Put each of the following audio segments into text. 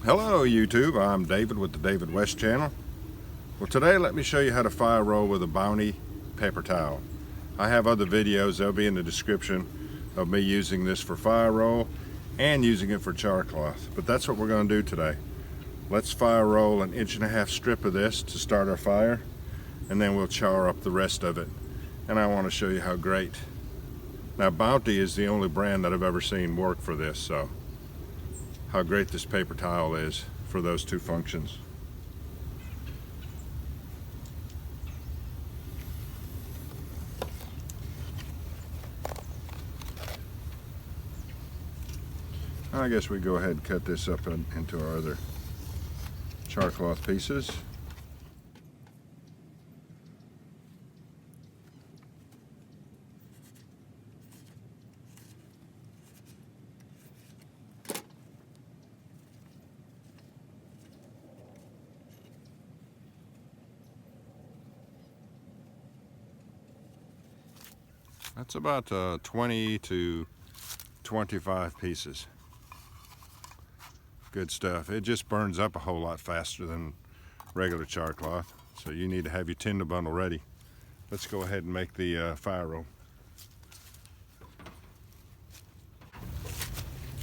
Hello YouTube, I'm David with the David West channel. Well, today let me show you how to fire roll with a Bounty paper towel. I have other videos, they'll be in the description, of me using this for fire roll and using it for char cloth. But that's what we're going to do today. Let's fire roll an 1.5 inch strip of this to start our fire, and then we'll char up the rest of it. And I want to show you how great. Now Bounty is the only brand that I've ever seen work for this, so how great this paper towel is for those two functions. I guess we go ahead and cut this up into our other char cloth pieces. That's about 20 to 25 pieces. Good stuff. It just burns up a whole lot faster than regular char cloth, so you need to have your tinder bundle ready. Let's go ahead and make the fire roll.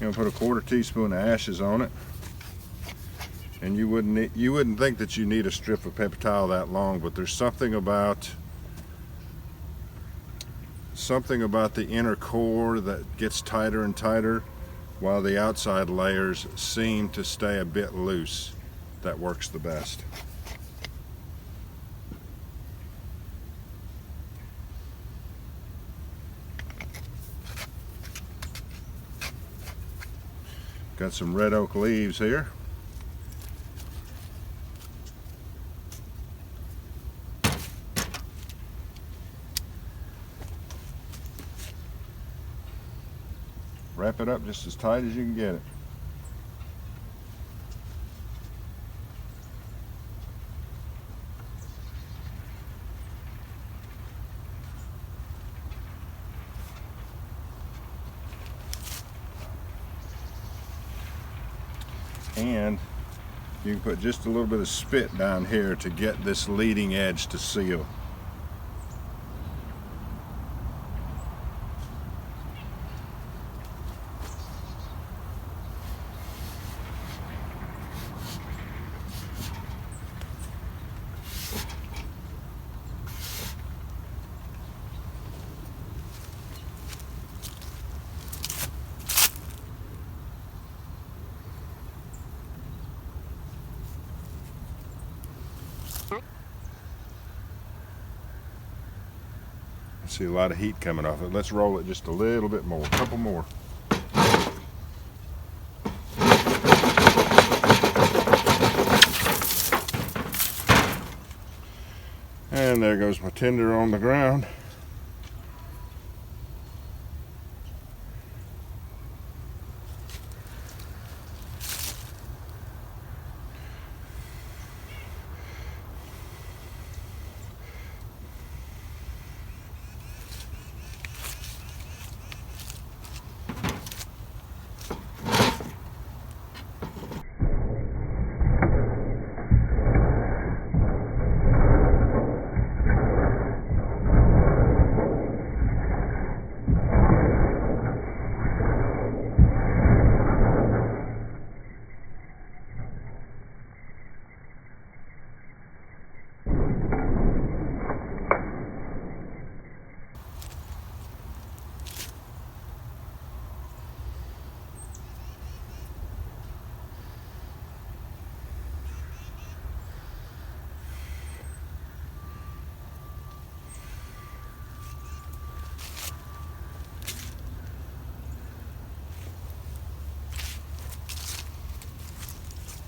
You're gonna put a 1/4 teaspoon of ashes on it, and you wouldn't think that you need a strip of paper towel that long, but there's something about the inner core that gets tighter and tighter while the outside layers seem to stay a bit loose. That works the best. Got some red oak leaves here. Wrap it up just as tight as you can get it. And you can put just a little bit of spit down here to get this leading edge to seal. I see a lot of heat coming off it. Let's roll it just a little bit more, a couple more. And there goes my tinder on the ground.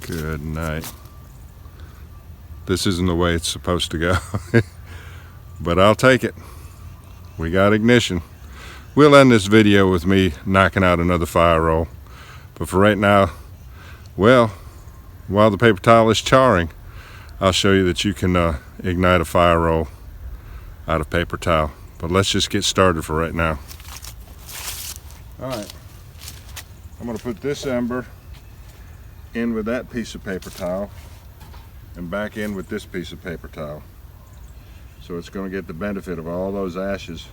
Good night. This isn't the way it's supposed to go, but I'll take it. We got ignition. We'll end this video with me knocking out another fire roll. But for right now, well, while the paper towel is charring, I'll show you that you can ignite a fire roll out of paper towel. But let's just get started for right now. All right, I'm gonna put this ember in with that piece of paper towel and back in with this piece of paper towel. So it's going to get the benefit of all those ashes.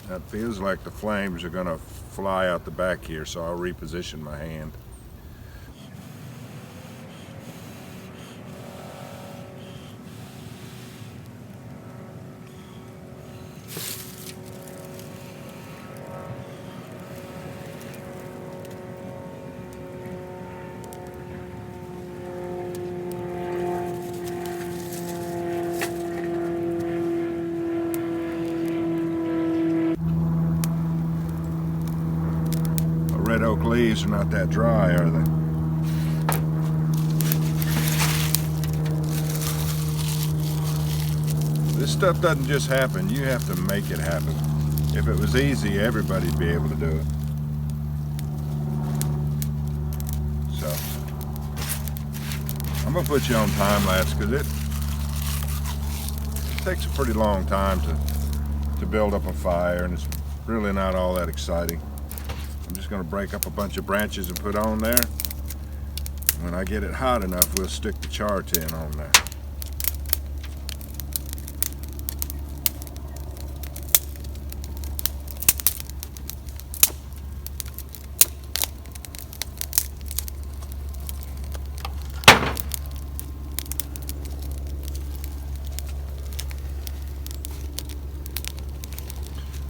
That feels like the flames are going to fly out the back here, so I'll reposition my hand. Red oak leaves are not that dry, are they? This stuff doesn't just happen, you have to make it happen. If it was easy, everybody'd be able to do it. So, I'm gonna put you on time lapse because it takes a pretty long time to build up a fire, and it's really not all that exciting. I'm just going to break up a bunch of branches and put on there. When I get it hot enough, we'll stick the char tin on there.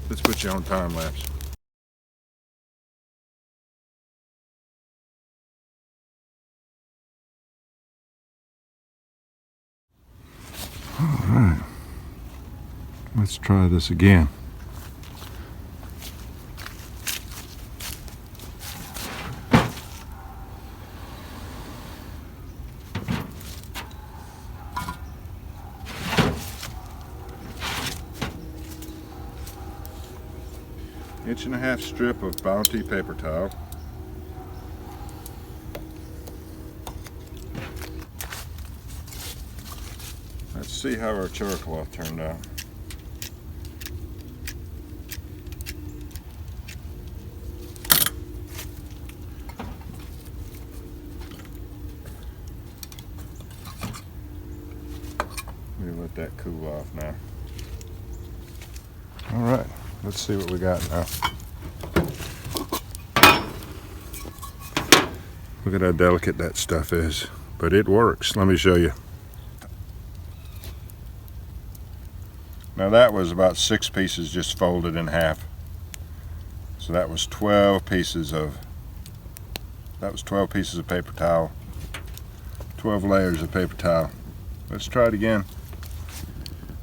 Let's put you on time lapse. Alright, let's try this again. Inch-and-a-half strip of Bounty paper towel. Let's see how our char cloth turned out. Let me let that cool off now. All right, let's see what we got now. Look at how delicate that stuff is, but it works. Let me show you. Now that was about 6 pieces just folded in half. So that was 12 pieces of paper towel. 12 layers of paper towel. Let's try it again.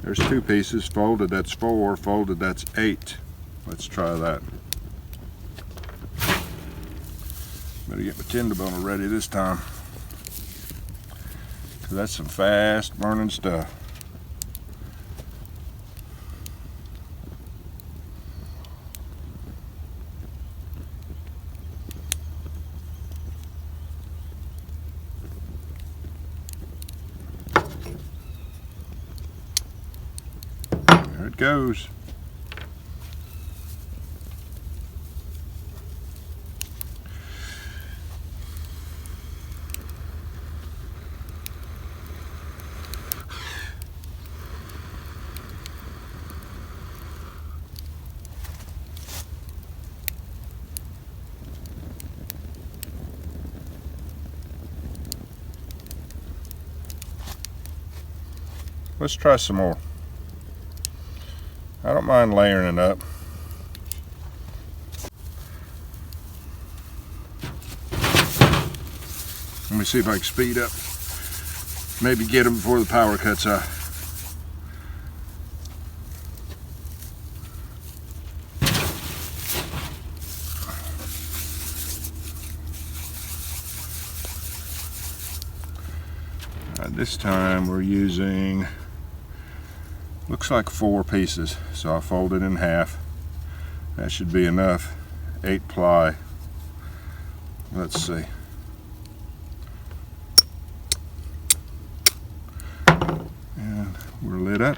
There's 2 pieces folded, that's 4, folded, that's 8. Let's try that. Better get my tinder boner ready this time, because that's some fast burning stuff. There it goes. Let's try some more. I don't mind layering it up. Let me see if I can speed up. Maybe get them before the power cuts off. This time we're using, looks like 4 pieces, so I'll fold it in half. That should be enough. 8 ply. Let's see. And we're lit up.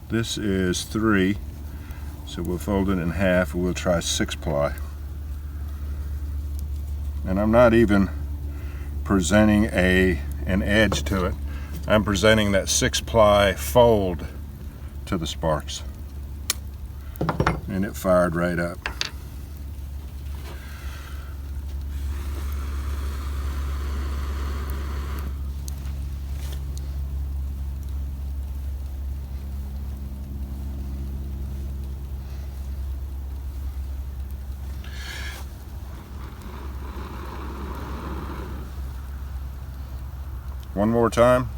This is 3, so we'll fold it in half and we'll try 6 ply. And I'm not even presenting an edge to it. I'm presenting that 6 ply fold to the sparks. And it fired right up. One more time.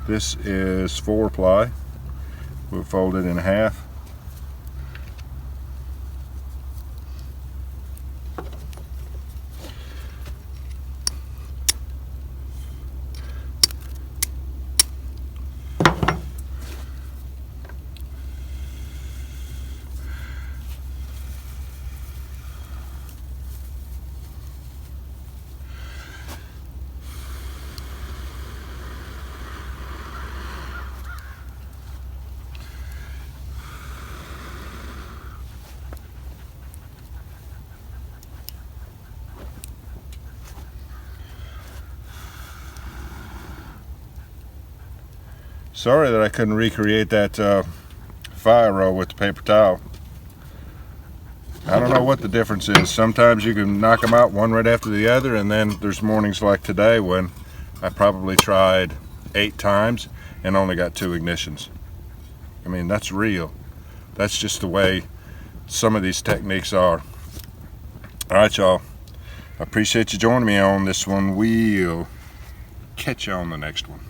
This is 4 ply. We'll fold it in half. Sorry that I couldn't recreate that fire roll with the paper towel. I don't know what the difference is. Sometimes you can knock them out one right after the other, and then there's mornings like today when I probably tried 8 times and only got 2 ignitions. I mean, that's real. That's just the way some of these techniques are. All right, y'all. I appreciate you joining me on this one. We'll catch you on the next one.